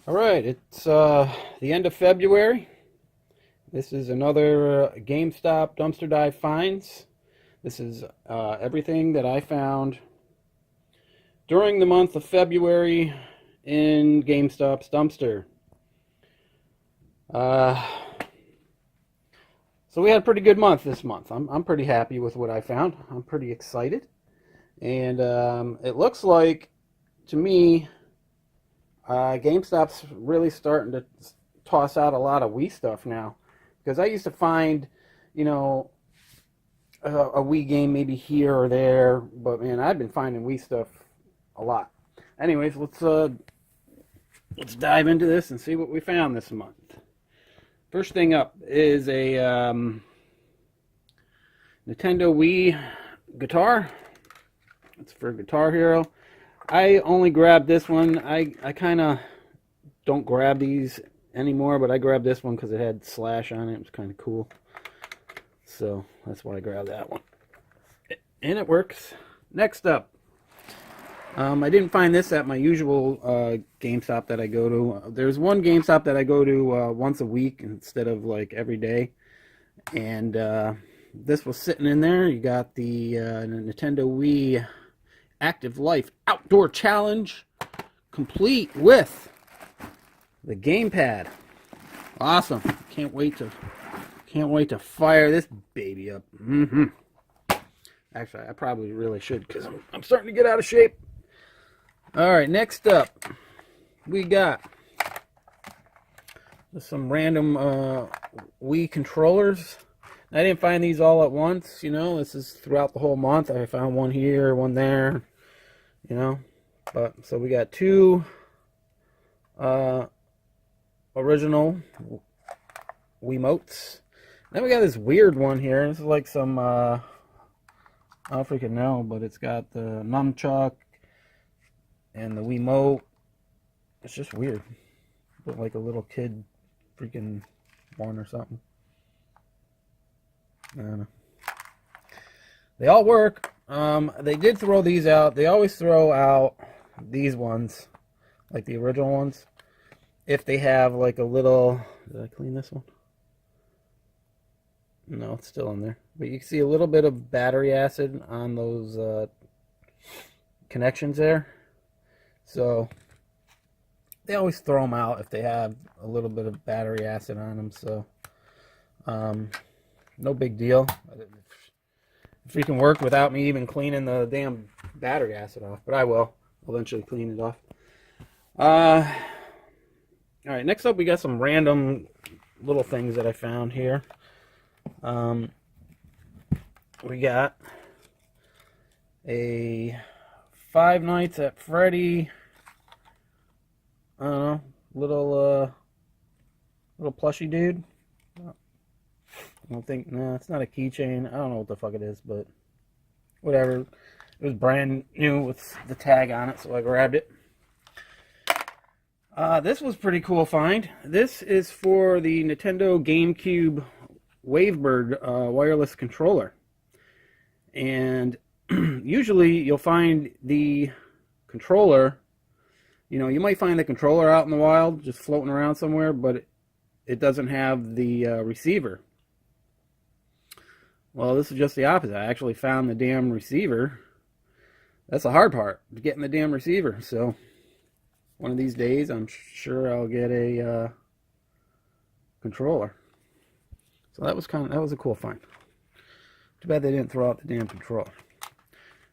All right, it's the end of February. This is another GameStop dumpster dive finds. This is everything that I found during the month of February in GameStop's dumpster. So we had a pretty good month this month. I'm pretty happy with what I found. I'm pretty excited. And it looks like, to me, GameStop's really starting to toss out a lot of Wii stuff now. Because I used to find, you know, a Wii game maybe here or there. But, man, I've been finding Wii stuff a lot. Anyways, let's dive into this and see what we found this month. First thing up is a Nintendo Wii guitar. It's for Guitar Hero. I only grabbed this one. I kind of don't grab these anymore, but I grabbed this one because it had Slash on it. It was kind of cool. So that's why I grabbed that one. And it works. Next up, I didn't find this at my usual GameStop that I go to. There's one GameStop that I go to once a week instead of like every day. And this was sitting in there. You got the Nintendo Wii Active Life Outdoor Challenge, complete with the gamepad. Awesome! Can't wait to fire this baby up. Actually, I probably really should because I'm starting to get out of shape. All right, next up, we got some random Wii controllers. I didn't find these all at once, you know. This is throughout the whole month. I found one here, one there, you know. But so we got two original Wiimotes. Then we got this weird one here. This is like some I don't freaking know, but it's got the nunchuck and the Wiimote. It's just weird. Look like a little kid freaking one or something. I don't know. They all work. They did throw these out. They always throw out these ones, like the original ones, if they have like a little... Did I clean this one? No, it's still in there. But you can see a little bit of battery acid on those connections there. So they always throw them out if they have a little bit of battery acid on them. So no big deal. If it can work without me even cleaning the damn battery acid off. But I will eventually clean it off. Alright, next up we got some random little things that I found here. We got a Five Nights at Freddy, I don't know, little plushy dude. I don't think, no, it's not a keychain. I don't know what the fuck it is, but whatever. It was brand new with the tag on it, so I grabbed it. This was pretty cool find. This is for the Nintendo GameCube Wavebird wireless controller. And usually you'll find the controller, you know, you might find the controller out in the wild, just floating around somewhere, but it doesn't have the receiver. Well, this is just the opposite. I actually found the damn receiver. That's the hard part, getting the damn receiver. So one of these days, I'm sure I'll get a controller. So that was a cool find. Too bad they didn't throw out the damn controller.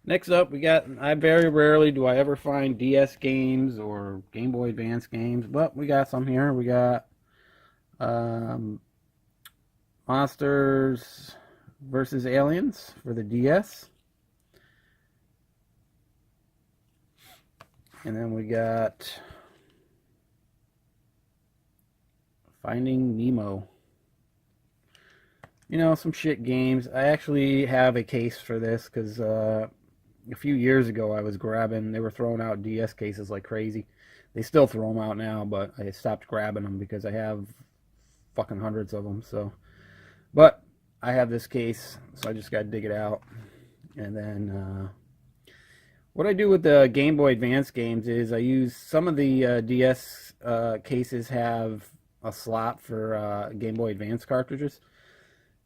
Next up, we got, I very rarely do I ever find DS games or Game Boy Advance games, but we got some here. We got Monsters versus Aliens for the DS. And then we got Finding Nemo. You know, some shit games. I actually have a case for this because a few years ago I was grabbing, they were throwing out DS cases like crazy. They still throw them out now, but I stopped grabbing them because I have fucking hundreds of them. So, but I have this case, so I just got to dig it out. And then What I do with the Game Boy Advance games is I use some of the DS cases have a slot for Game Boy Advance cartridges.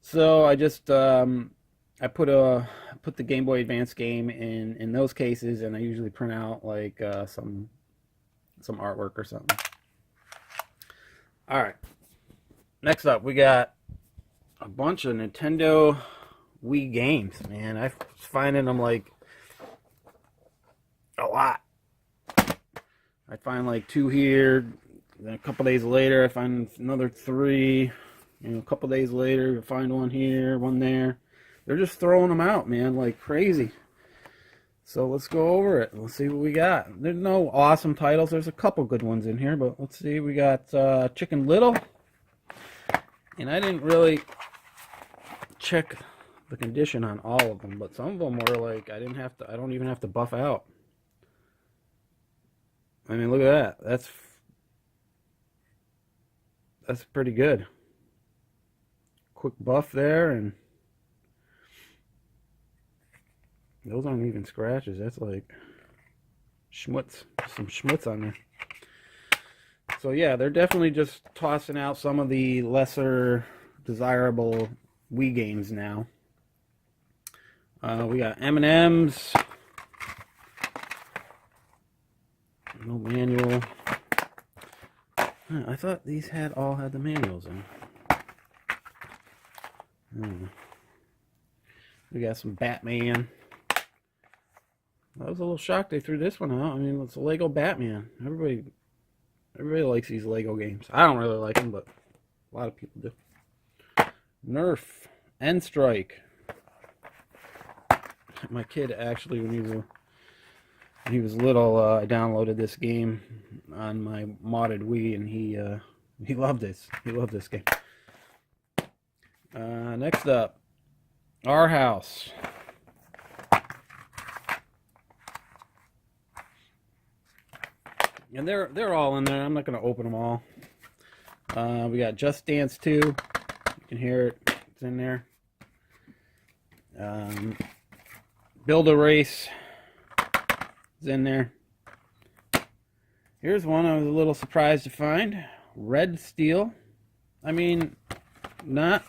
So I just I put the Game Boy Advance game in those cases, and I usually print out like some artwork or something. All right. Next up, we got a bunch of Nintendo Wii games. Man, I'm finding them like a lot. I find like 2 here. Then a couple days later, I find another 3. You know, a couple days later, I find 1 here, 1 there. They're just throwing them out, man, like crazy. So let's go over it. Let's see what we got. There's no awesome titles. There's a couple good ones in here, but let's see. We got Chicken Little. And I didn't really check the condition on all of them, but some of them were like I don't even have to buff out. I mean, look at that. That's pretty good. Quick buff there, and those aren't even scratches. That's like schmutz, some schmutz on there. So yeah, they're definitely just tossing out some of the lesser desirable Wii games now. We got M&M's. No manual. I thought these all had the manuals in. We got some Batman. I was a little shocked they threw this one out. I mean, it's a Lego Batman. Everybody likes these Lego games. I don't really like them, but a lot of people do. Nerf, N-Strike. My kid actually, when he was little, I downloaded this game on my modded Wii, and he loved this. He loved this game. Next up, Our House. And they're all in there. I'm not going to open them all. We got Just Dance 2. You can hear it. It's in there. Build a Race is in there. Here's one I was a little surprised to find. Red Steel. I mean, not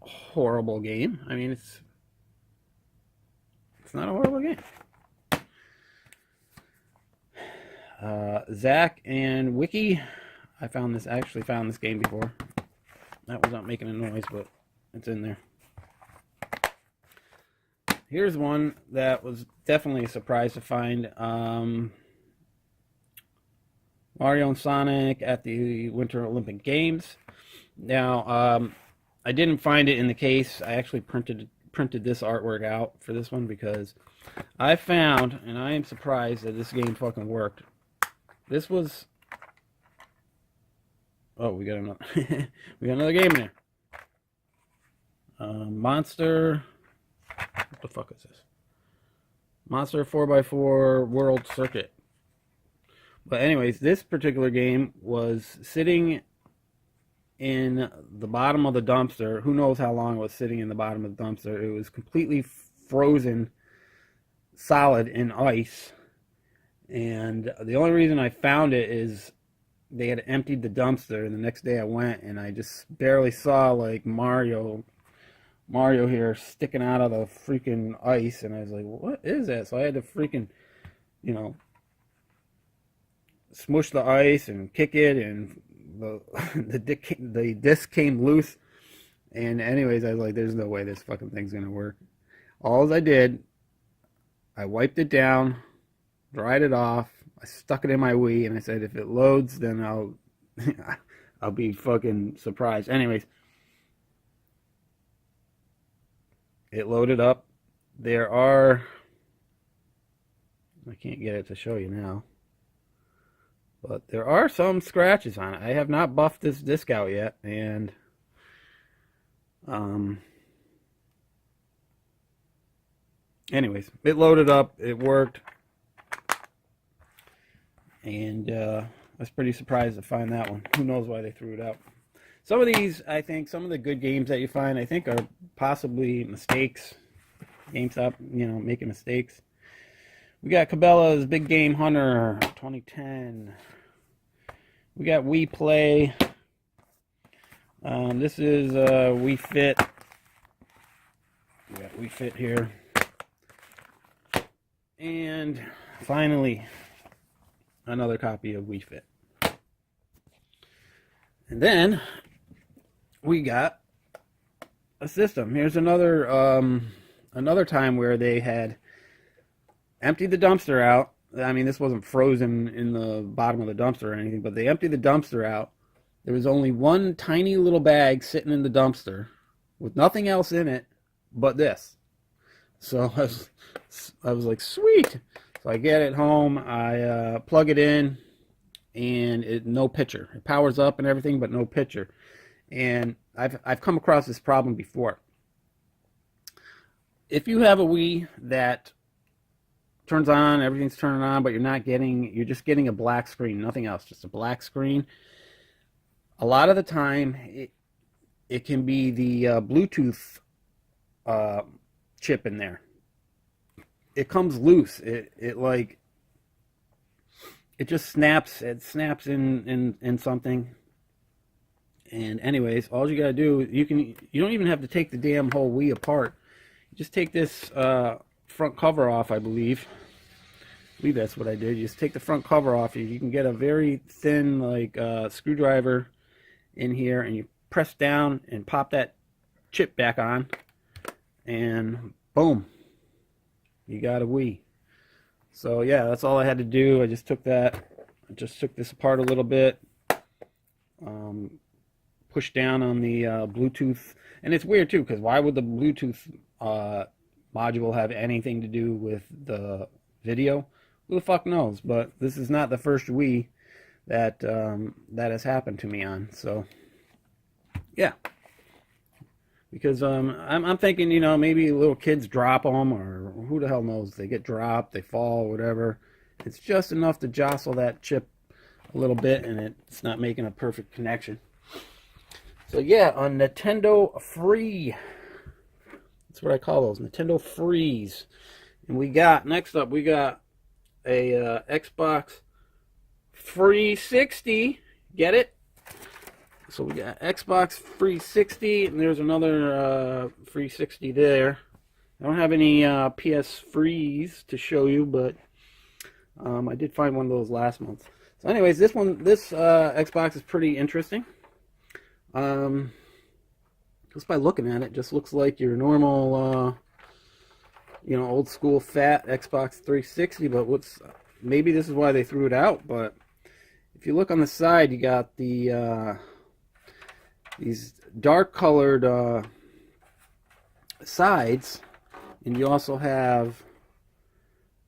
a horrible game. I mean, it's not a horrible game. Zach and Wiki. I actually found this game before. That was not making a noise, but it's in there. Here's one that was definitely a surprise to find. Mario and Sonic at the Winter Olympic Games. Now, I didn't find it in the case. I actually printed this artwork out for this one because I found, and I am surprised that this game fucking worked. This was... Oh, we got another game in there. Monster... What the fuck is this? Monster 4x4 World Circuit. But anyways, this particular game was sitting in the bottom of the dumpster. Who knows how long it was sitting in the bottom of the dumpster. It was completely frozen solid in ice. And the only reason I found it is they had emptied the dumpster, and the next day I went and I just barely saw like Mario here sticking out of the freaking ice, and I was like, what is that? So I had to freaking, smush the ice and kick it, and the disc came loose. And anyways, I was like, there's no way this fucking thing's gonna work. All I did, I wiped it down, dried it off, I stuck it in my Wii, and I said, if it loads, then I'll be fucking surprised. Anyways, it loaded up. I can't get it to show you now, but there are some scratches on it. I have not buffed this disc out yet, and anyways, it loaded up, it worked, and I was pretty surprised to find that one. Who knows why they threw it out. Some of these, I think, some of the good games that you find, I think, are possibly mistakes. GameStop, making mistakes. We got Cabela's Big Game Hunter 2010. We got Wii Play. This is Wii Fit. We got Wii Fit here. And finally, another copy of Wii Fit. And then we got a system. Here's another time where they had emptied the dumpster out. I mean, this wasn't frozen in the bottom of the dumpster or anything, but they emptied the dumpster out. There was only one tiny little bag sitting in the dumpster with nothing else in it but this. So I was like, sweet. So I get it home, I plug it in, and no picture. It powers up and everything, but no picture. And I've come across this problem before. If you have a Wii that turns on, everything's turning on, but you're just getting a black screen, nothing else, just a black screen. A lot of the time, it can be the Bluetooth chip in there. It comes loose. It just snaps. It snaps in something. And anyways, all you gotta do, you don't even have to take the damn whole Wii apart. You just take this front cover off, I believe. I believe that's what I did. You just take the front cover off. You can get a very thin screwdriver in here, and you press down and pop that chip back on, and boom, you got a Wii. So yeah, that's all I had to do. I just took this apart a little bit, pushed down on the Bluetooth, and it's weird too, because why would the Bluetooth module have anything to do with the video? Who the fuck knows? But this is not the first Wii that has happened to me on. So yeah, because I'm thinking, maybe little kids drop them, or who the hell knows, they get dropped, they fall, whatever. It's just enough to jostle that chip a little bit, and it's not making a perfect connection. So yeah, on Nintendo Free, that's what I call those, Nintendo Frees. And next up we got a Xbox 360. Get it? So we got Xbox 360, and there's another 360 there. I don't have any PS Frees to show you, but I did find one of those last month. So anyways, this Xbox is pretty interesting. Just by looking at it, just looks like your normal old school fat Xbox 360, but maybe this is why they threw it out. But if you look on the side, you got the these dark colored sides, and you also have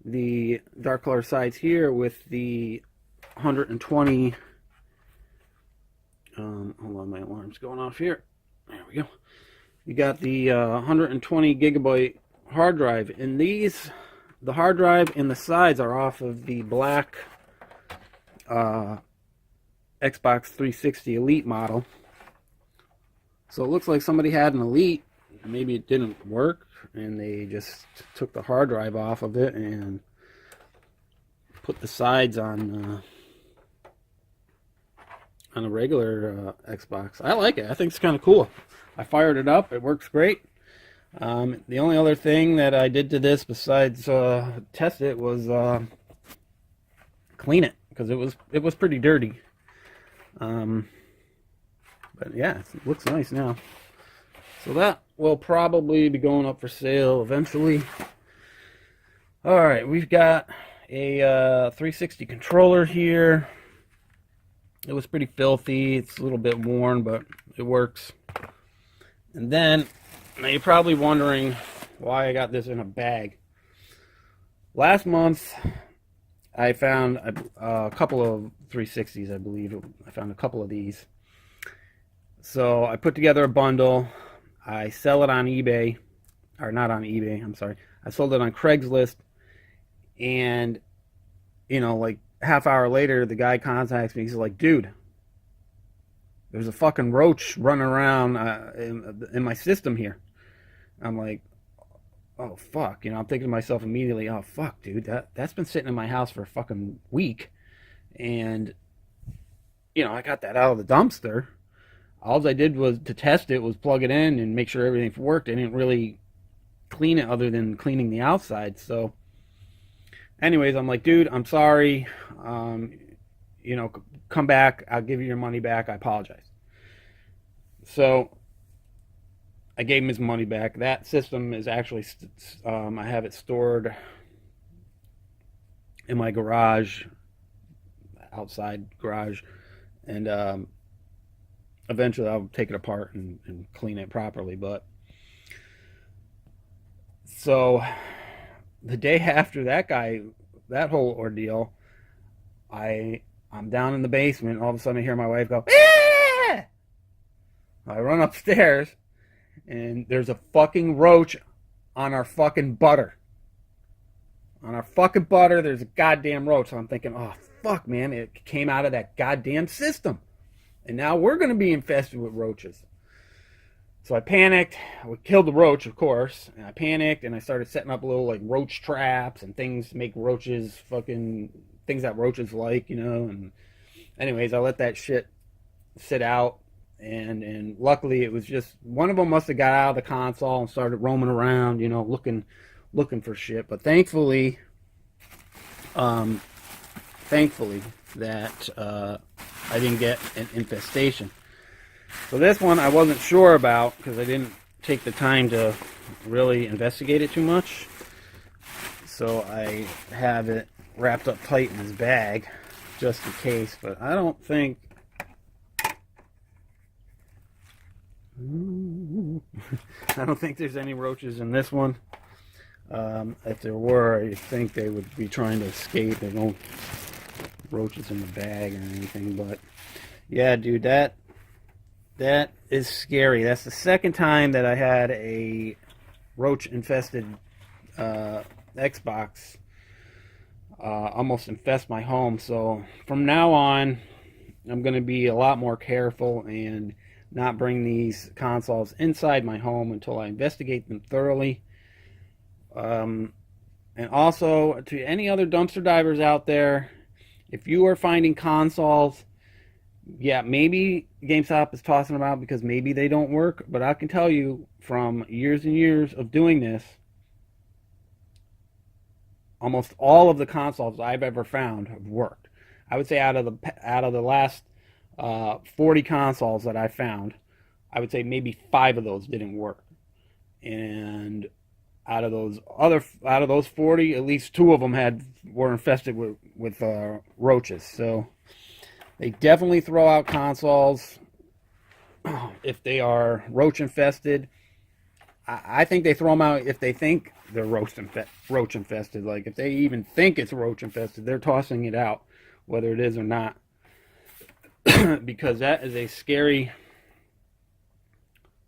the dark colored sides here with the 120 hold on, my alarm's going off here. There we go. You got the 120 gigabyte hard drive, and the hard drive and the sides are off of the black Xbox 360 Elite model. So it looks like somebody had an Elite, maybe it didn't work, and they just took the hard drive off of it and put the sides on a regular Xbox. I like it. I think it's kind of cool. I fired it up. It works great. The only other thing that I did to this besides test it was clean it, because it was pretty dirty. But yeah, it looks nice now. So that will probably be going up for sale eventually. Alright, we've got a 360 controller here. It was pretty filthy. It's a little bit worn, but it works. And then, now you're probably wondering why I got this in a bag. Last month, I found a couple of 360s, I believe. I found a couple of these. So I put together a bundle. I sell it on eBay. Or not on eBay, I'm sorry. I sold it on Craigslist. And, like half hour later, the guy contacts me. He's like, dude, there's a fucking roach running around in my system here. I'm like, oh fuck, I'm thinking to myself immediately, oh fuck, dude, that's been sitting in my house for a fucking week, and I got that out of the dumpster. All I did was to test it was plug it in and make sure everything worked. I didn't really clean it other than cleaning the outside. So, anyways, I'm like, dude, I'm sorry. Come back. I'll give you your money back. I apologize. So I gave him his money back. That system is actually, I have it stored in my garage, outside garage, and eventually I'll take it apart and clean it properly. But so the day after that whole ordeal, I'm down in the basement. All of a sudden I hear my wife go, "Ah!" I run upstairs, and there's a fucking roach on our fucking butter. On our fucking butter, there's a goddamn roach. So I'm thinking, oh, fuck, man. It came out of that goddamn system. And now we're going to be infested with roaches. So I panicked. We killed the roach, of course. And I panicked, and I started setting up little, like, roach traps and things to make roaches fucking... things that roaches like, And anyways, I let that shit sit out. And luckily, it was just... one of them must have got out of the console and started roaming around, looking for shit. But thankfully that I didn't get an infestation. So this one I wasn't sure about because I didn't take the time to really investigate it too much. So I have it wrapped up tight in this bag just in case. But I don't think... I don't think there's any roaches in this one. If there were, I think they would be trying to escape. There's no roaches in the bag or anything. But yeah, dude, that is scary. That's the second time that I had a roach-infested Xbox almost infest my home. So from now on, I'm going to be a lot more careful and not bring these consoles inside my home until I investigate them thoroughly. And also, to any other dumpster divers out there, if you are finding consoles, yeah, maybe GameStop is tossing them out because maybe they don't work, but I can tell you from years and years of doing this, almost all of the consoles I've ever found have worked. I would say out of the last 40 consoles that I found, I would say maybe 5 of those didn't work. And out of those 40, at least 2 of them were infested with roaches. So they definitely throw out consoles if they are roach infested. I think they throw them out if they think they're roach infested. Like if they even think it's roach infested, they're tossing it out, whether it is or not, because that is a scary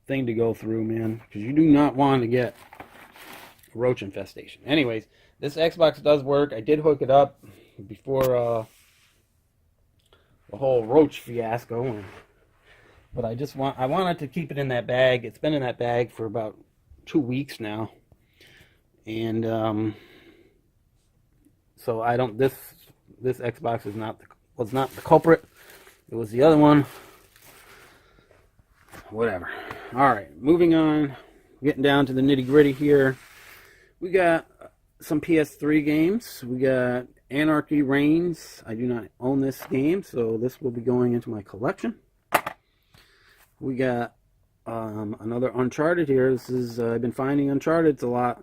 thing to go through, man. Because you do not want to get roach infestation. Anyways, this Xbox does work. I did hook it up before the whole roach fiasco, but I wanted to keep it in that bag. It's been in that bag for about 2 weeks now, and so I don't. This Xbox was not the culprit. It was the other one. Whatever. All right, moving on. Getting down to the nitty gritty here. We got some PS3 games. We got Anarchy Reigns. I do not own this game, so this will be going into my collection. We got another Uncharted here. This is I've been finding Uncharted a lot.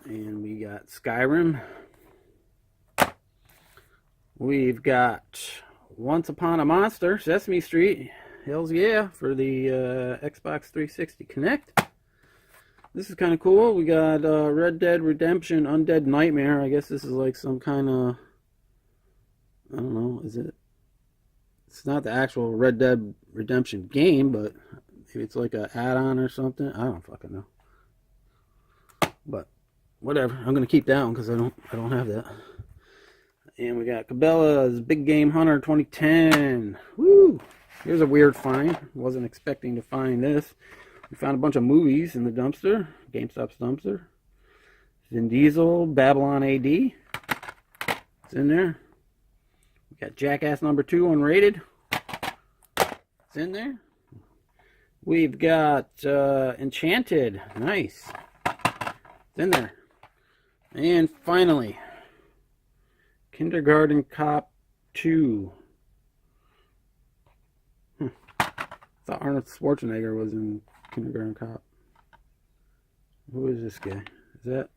And we got Skyrim. We've got Once Upon a Monster, Sesame Street. Hells yeah, for the Xbox 360 Connect. This is kind of cool. We got Red Dead Redemption Undead Nightmare. I guess this is like some kind of... I don't know, is it... It's not the actual Red Dead Redemption game, but maybe it's like an add-on or something. I don't fucking know. But whatever. I'm gonna keep that one because I don't have that. And we got Cabela's Big Game Hunter 2010. Woo! Here's a weird find. Wasn't expecting to find this. We found a bunch of movies in the dumpster, GameStop's dumpster. Vin Diesel, Babylon AD. It's in there. We got Jackass number 2 unrated. It's in there. We've got Enchanted. Nice. It's in there. And finally, Kindergarten Cop 2. I thought Arnold Schwarzenegger was in Kindergarten Cop. Who is this guy? Is that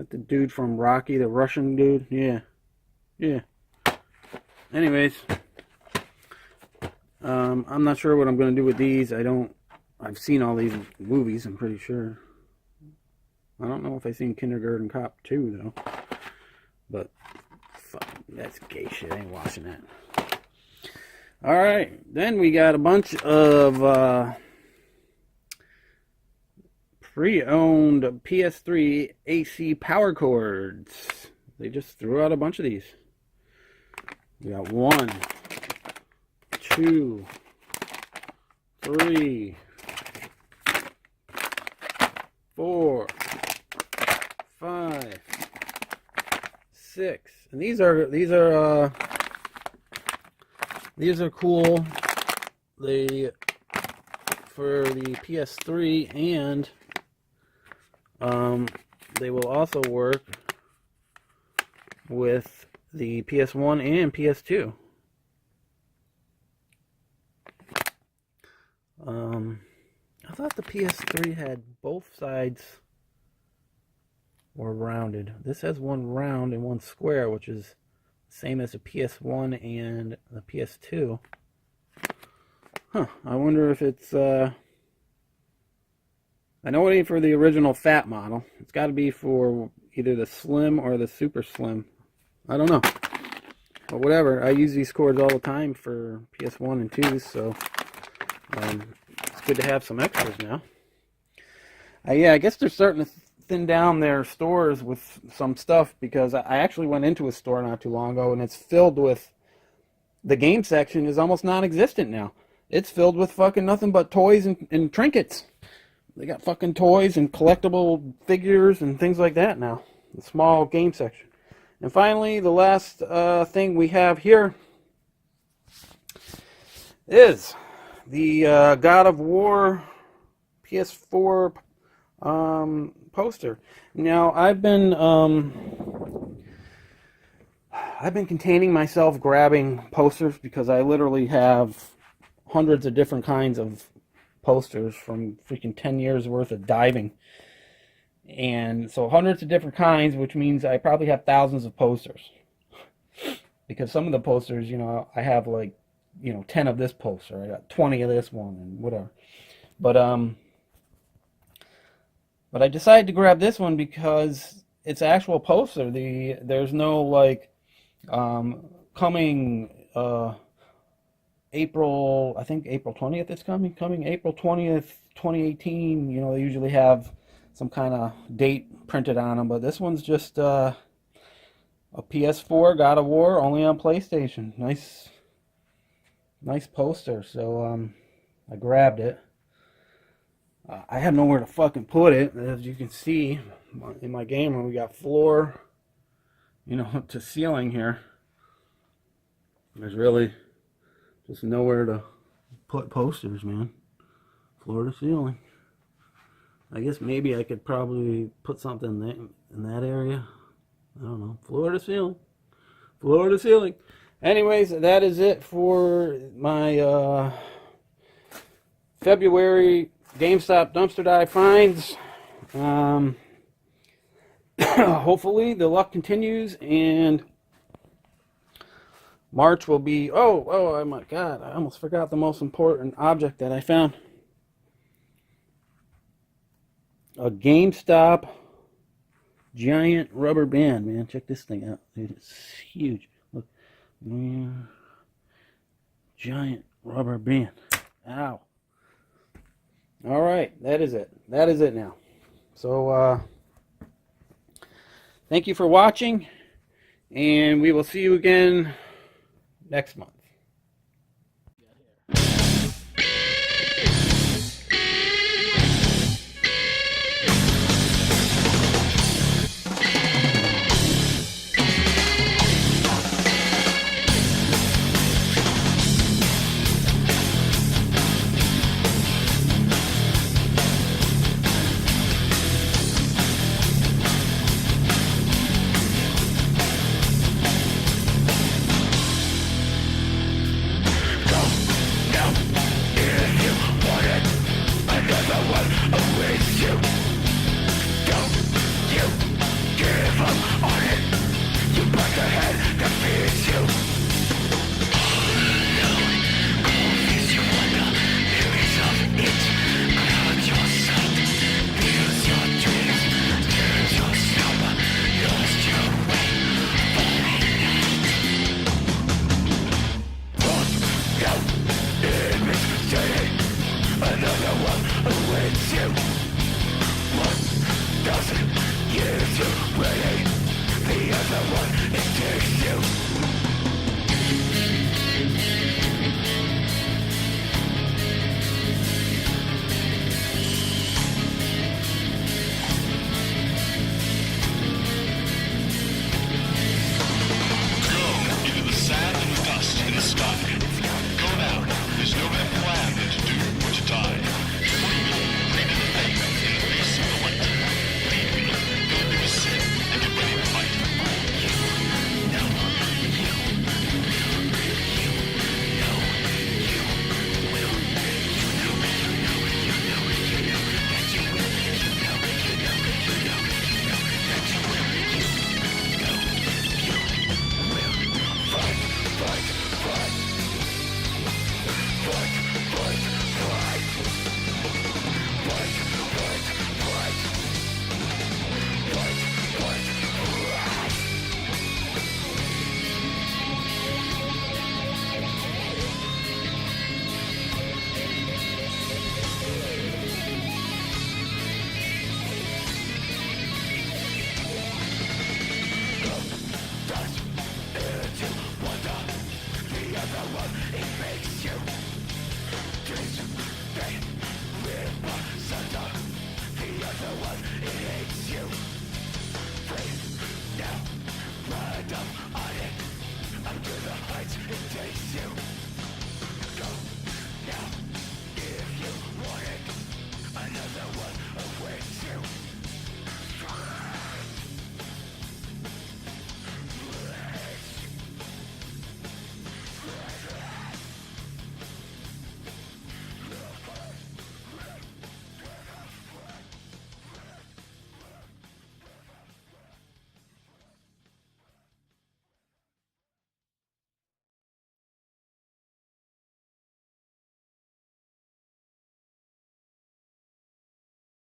the dude from Rocky, the Russian dude? Yeah. Yeah. Anyways, I'm not sure what I'm going to do with these. I've seen all these movies, I'm pretty sure. I don't know if I've seen Kindergarten Cop 2, though. But, fuck, that's gay shit. I ain't watching that. Alright, then we got a bunch of pre-owned PS3 AC power cords. They just threw out a bunch of these. We got 1, 2, 3, 4, 5, 6, and these are cool. They for the PS3, and they will also work with the PS1 and PS2. I thought the PS3 had both sides were rounded. This has one round and one square, which is the same as the PS1 and the PS2. Huh, I wonder if it's, I know it ain't for the original fat model. It's got to be for either the slim or the super slim. I don't know. But whatever, I use these cords all the time for PS1 and 2s, so it's good to have some extras now. Yeah, I guess they're starting to thin down their stores with some stuff, because I actually went into a store not too long ago, and it's filled with, the game section is almost non-existent now. It's filled with fucking nothing but toys and trinkets. They got fucking toys and collectible figures and things like that now. The small game section. And finally, the last thing we have here is the God of War PS4 poster. Now, I've been containing myself grabbing posters because I literally have hundreds of different kinds of posters from freaking 10 years worth of diving. And so hundreds of different kinds, which means I probably have thousands of posters. Because some of the posters, you know, I have like, you know, 10 of this poster. I got 20 of this one and whatever. But I decided to grab this one because it's an actual poster. There's no like coming April, I think April 20th it's coming April 20th, 2018. You know, they usually have some kind of date printed on them, but this one's just a PS4 God of War, only on PlayStation. Nice poster. So I grabbed it. I have nowhere to fucking put it. As you can see in my game room, we got floor, you know, to ceiling here. There's really just nowhere to put posters, man. Floor to ceiling. I guess maybe I could probably put something in that area. I don't know. Floor to ceiling. Floor to ceiling. Anyways, that is it for my February GameStop dumpster dive finds. Hopefully the luck continues, and March will be... Oh my God. I almost forgot the most important object that I found. A GameStop giant rubber band, man. Check this thing out, dude. It's huge. Look. Giant rubber band. Ow. Alright, that is it. That is it now. So, thank you for watching, and we will see you again next month.